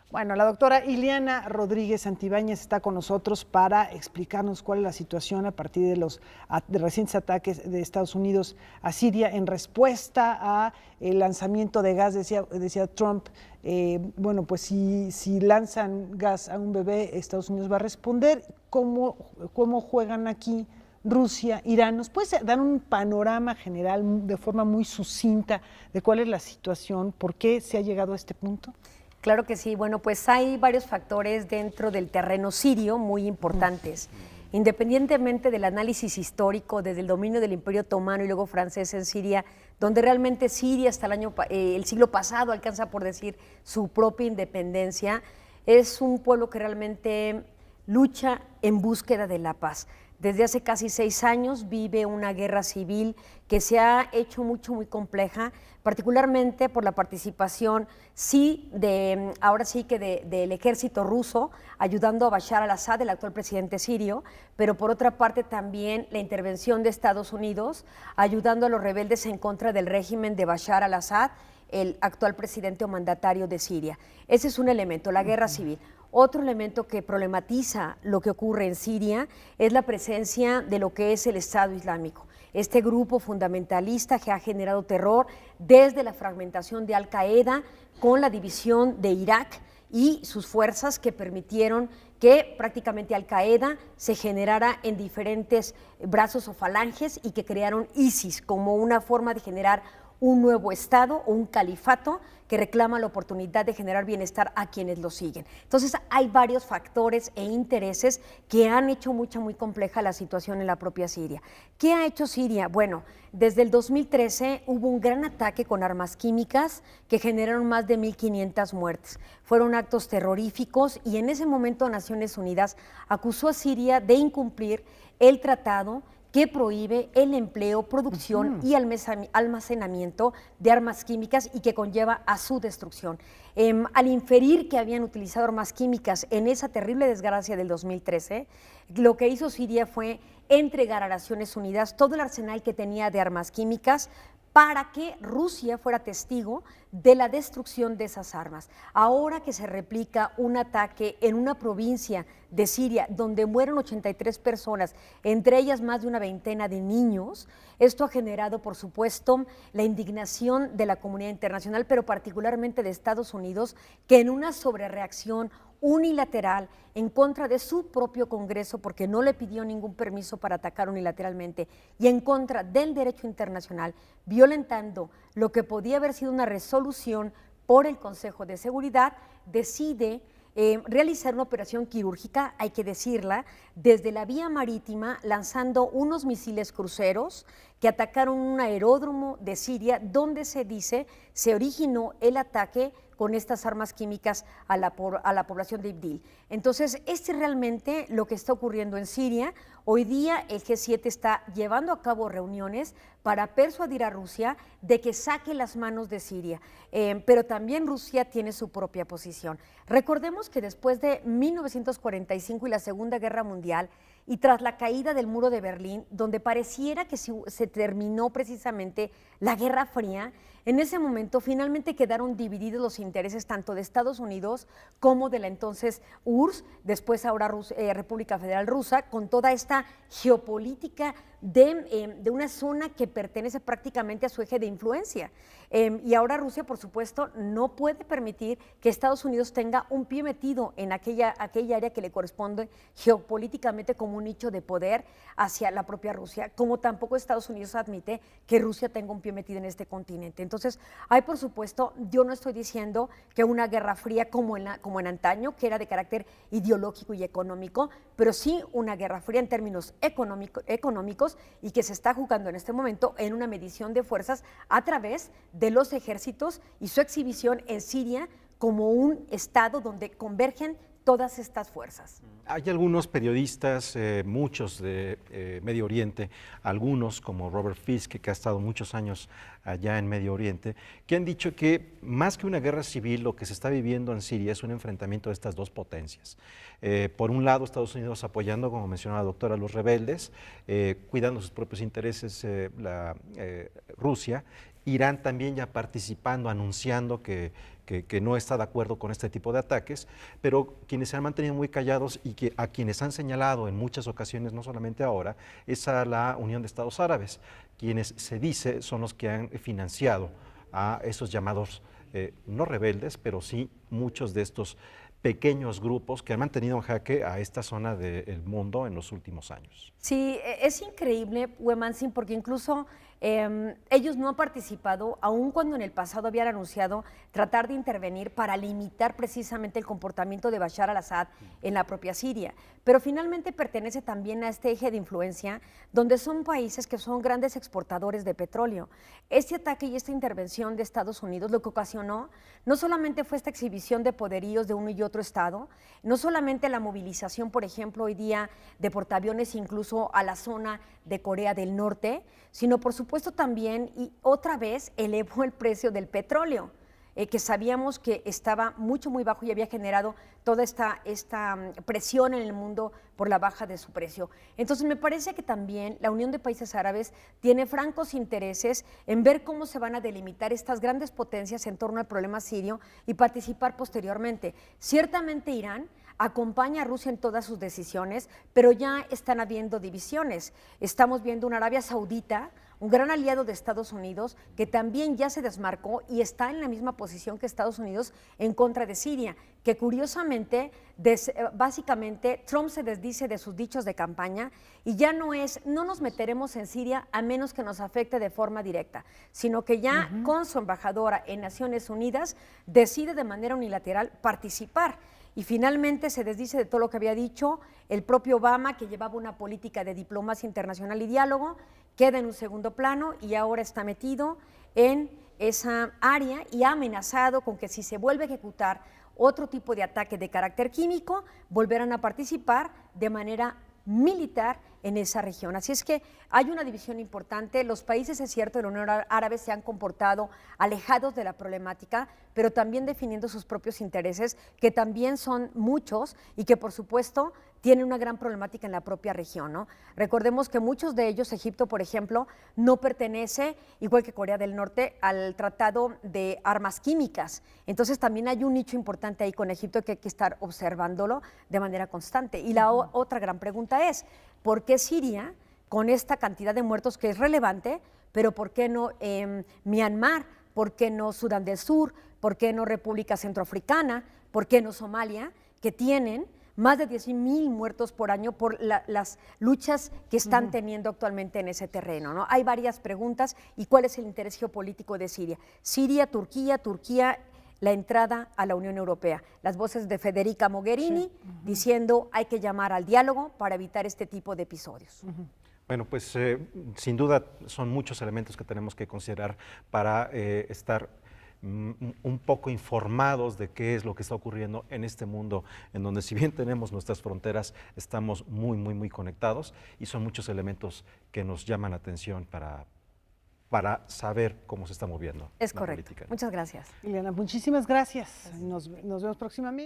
Bueno, la doctora Ileana Rodríguez Santibáñez está con nosotros para explicarnos cuál es la situación a partir de los recientes ataques de Estados Unidos a Siria en respuesta a el lanzamiento de gas, decía Trump. Bueno, pues si lanzan gas a un bebé, Estados Unidos va a responder. ¿Cómo juegan aquí Rusia, Irán? ¿Nos puedes dar un panorama general de forma muy sucinta de cuál es la situación, por qué se ha llegado a este punto? Claro que sí. Bueno, pues hay varios factores dentro del terreno sirio muy importantes. Independientemente del análisis histórico desde el dominio del Imperio Otomano y luego francés en Siria, donde realmente Siria hasta el siglo pasado alcanza por decir su propia independencia, es un pueblo que realmente lucha en búsqueda de la paz. Desde hace casi 6 años vive una guerra civil que se ha hecho muy compleja, particularmente por la participación, ahora sí que del ejército ruso, ayudando a Bashar al-Assad, el actual presidente sirio, pero por otra parte también la intervención de Estados Unidos, ayudando a los rebeldes en contra del régimen de Bashar al-Assad, el actual presidente o mandatario de Siria. Ese es un elemento, la guerra civil. Otro elemento que problematiza lo que ocurre en Siria es la presencia de lo que es el Estado Islámico, este grupo fundamentalista que ha generado terror desde la fragmentación de Al-Qaeda con la división de Irak y sus fuerzas que permitieron que prácticamente Al-Qaeda se generara en diferentes brazos o falanges y que crearon ISIS como una forma de generar un nuevo Estado o un califato que reclama la oportunidad de generar bienestar a quienes lo siguen. Entonces hay varios factores e intereses que han hecho muy compleja la situación en la propia Siria. ¿Qué ha hecho Siria? Bueno, desde el 2013 hubo un gran ataque con armas químicas que generaron más de 1.500 muertes. Fueron actos terroríficos y en ese momento Naciones Unidas acusó a Siria de incumplir el tratado que prohíbe el empleo, producción y almacenamiento de armas químicas y que conlleva a su destrucción. Al inferir que habían utilizado armas químicas en esa terrible desgracia del 2013, lo que hizo Siria fue entregar a Naciones Unidas todo el arsenal que tenía de armas químicas para que Rusia fuera testigo de la destrucción de esas armas. Ahora que se replica un ataque en una provincia de Siria donde mueren 83 personas, entre ellas más de una veintena de niños, esto ha generado, por supuesto, la indignación de la comunidad internacional, pero particularmente de Estados Unidos, que en una sobrereacción unilateral en contra de su propio Congreso, porque no le pidió ningún permiso para atacar unilateralmente, y en contra del derecho internacional, violentando lo que podía haber sido una resolución por el Consejo de Seguridad, decide realizar una operación quirúrgica, hay que decirla, desde la vía marítima, lanzando unos misiles cruceros que atacaron un aeródromo de Siria, donde se dice se originó el ataque con estas armas químicas a la población de Idlib. Entonces, este es realmente lo que está ocurriendo en Siria. Hoy día el G7 está llevando a cabo reuniones para persuadir a Rusia de que saque las manos de Siria, pero también Rusia tiene su propia posición. Recordemos que después de 1945 y la Segunda Guerra Mundial, y tras la caída del muro de Berlín, donde pareciera que se terminó precisamente la Guerra Fría, en ese momento finalmente quedaron divididos los intereses tanto de Estados Unidos como de la entonces URSS, después ahora República Federal Rusa, con toda esta geopolítica de una zona que pertenece prácticamente a su eje de influencia. Y ahora Rusia, por supuesto, no puede permitir que Estados Unidos tenga un pie metido en aquella área que le corresponde geopolíticamente como un nicho de poder hacia la propia Rusia, como tampoco Estados Unidos admite que Rusia tenga un pie metido en este continente. Entonces, hay, por supuesto, yo no estoy diciendo que una guerra fría como en antaño, que era de carácter ideológico y económico, pero sí una guerra fría en términos económicos y que se está jugando en este momento en una medición de fuerzas a través de los ejércitos y su exhibición en Siria como un estado donde convergen todas estas fuerzas. Hay algunos periodistas, muchos de Medio Oriente, algunos como Robert Fisk, que ha estado muchos años allá en Medio Oriente, que han dicho que más que una guerra civil, lo que se está viviendo en Siria es un enfrentamiento de estas dos potencias. Por un lado, Estados Unidos apoyando, como mencionaba la doctora, a los rebeldes, cuidando sus propios intereses Rusia, Irán también ya participando, anunciando que no está de acuerdo con este tipo de ataques, pero quienes se han mantenido muy callados y que a quienes han señalado en muchas ocasiones, no solamente ahora, es a la Unión de Estados Árabes, quienes se dice son los que han financiado a esos llamados, no rebeldes, pero sí muchos de estos pequeños grupos que han mantenido en jaque a esta zona del mundo en los últimos años. Sí, es increíble, Wemansing, porque incluso ellos no han participado, aun cuando en el pasado habían anunciado tratar de intervenir para limitar precisamente el comportamiento de Bashar al-Assad en la propia Siria. Pero finalmente pertenece también a este eje de influencia, donde son países que son grandes exportadores de petróleo. Este ataque y esta intervención de Estados Unidos lo que ocasionó no solamente fue esta exhibición de poderíos de uno y otro estado, no solamente la movilización, por ejemplo, hoy día de portaaviones incluso a la zona de Corea del Norte, sino por supuesto también y otra vez elevó el precio del petróleo, que sabíamos que estaba muy bajo y había generado toda esta presión en el mundo por la baja de su precio. Entonces me parece que también la Unión de Países Árabes tiene francos intereses en ver cómo se van a delimitar estas grandes potencias en torno al problema sirio y participar posteriormente. Ciertamente Irán acompaña a Rusia en todas sus decisiones, pero ya están habiendo divisiones. Estamos viendo una Arabia Saudita, un gran aliado de Estados Unidos, que también ya se desmarcó y está en la misma posición que Estados Unidos en contra de Siria, que curiosamente, básicamente, Trump se desdice de sus dichos de campaña y ya no nos meteremos en Siria a menos que nos afecte de forma directa, sino que ya con su embajadora en Naciones Unidas decide de manera unilateral participar. Y finalmente se desdice de todo lo que había dicho el propio Obama, que llevaba una política de diplomacia internacional y diálogo, queda en un segundo plano y ahora está metido en esa área y ha amenazado con que si se vuelve a ejecutar otro tipo de ataque de carácter químico, volverán a participar de manera militar en esa región. Así es que hay una división importante. Los países, es cierto, de la Unión Árabe se han comportado alejados de la problemática, pero también definiendo sus propios intereses, que también son muchos y que, por supuesto, tienen una gran problemática en la propia región, ¿no? Recordemos que muchos de ellos, Egipto, por ejemplo, no pertenece, igual que Corea del Norte, al Tratado de Armas Químicas. Entonces también hay un nicho importante ahí con Egipto que hay que estar observándolo de manera constante. Y la otra gran pregunta es, ¿por qué Siria, con esta cantidad de muertos que es relevante, pero por qué no Myanmar, por qué no Sudán del Sur, por qué no República Centroafricana, por qué no Somalia, que tienen más de 10,000 muertos por año por las luchas que están teniendo actualmente en ese terreno, ¿no? Hay varias preguntas. ¿Y cuál es el interés geopolítico de Siria? Siria, Turquía, la entrada a la Unión Europea. Las voces de Federica Mogherini diciendo hay que llamar al diálogo para evitar este tipo de episodios. Bueno, pues sin duda son muchos elementos que tenemos que considerar para estar un poco informados de qué es lo que está ocurriendo en este mundo, en donde si bien tenemos nuestras fronteras, estamos muy conectados y son muchos elementos que nos llaman la atención para saber cómo se está moviendo Es la correcto. política. Muchas gracias. Ileana, muchísimas gracias. Nos vemos próximamente.